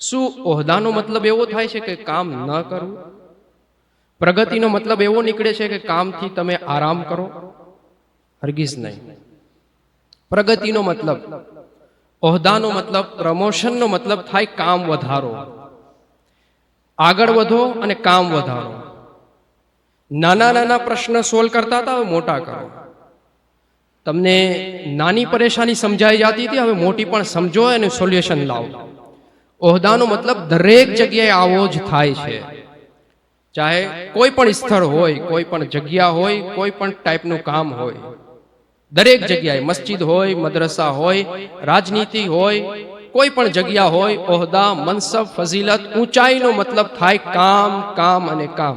શું ઓહદાનો મતલબ એવો થાય છે કે કામ ન કરવું? પ્રગતિનો મતલબ એવો નીકળે છે કે કામથી તમે આરામ કરો? હરગીઝ નહીં. પ્રગતિનો મતલબ, ઓહદાનો મતલબ, પ્રમોશનનો મતલબ થાય કામ વધારો, આગળ વધો અને કામ વધારો. નાના નાના પ્રશ્ન સોલ્વ કરતા હતા, હવે મોટા કરો. તમને નાની પરેશાની સમજાઈ જતી હતી, હવે મોટી પણ સમજો અને સોલ્યુશન લાવો. ઓહદાનો મતલબ દરેક જગ્યાએ આવો જ થાય છે. ચાહે કોઈ પણ સ્થળ હોય, કોઈ પણ જગ્યા હોય, કોઈ પણ ટાઈપનું કામ હોય, દરેક જગ્યાએ મસ્જિદ હોય, મદ્રસા હોય, રાજનીતિ હોય, કોઈ પણ જગ્યા હોય, ઓહદા, મનસબ, ફઝીલત, ઊંચાઈનો મતલબ થાય કામ, કામ અને કામ.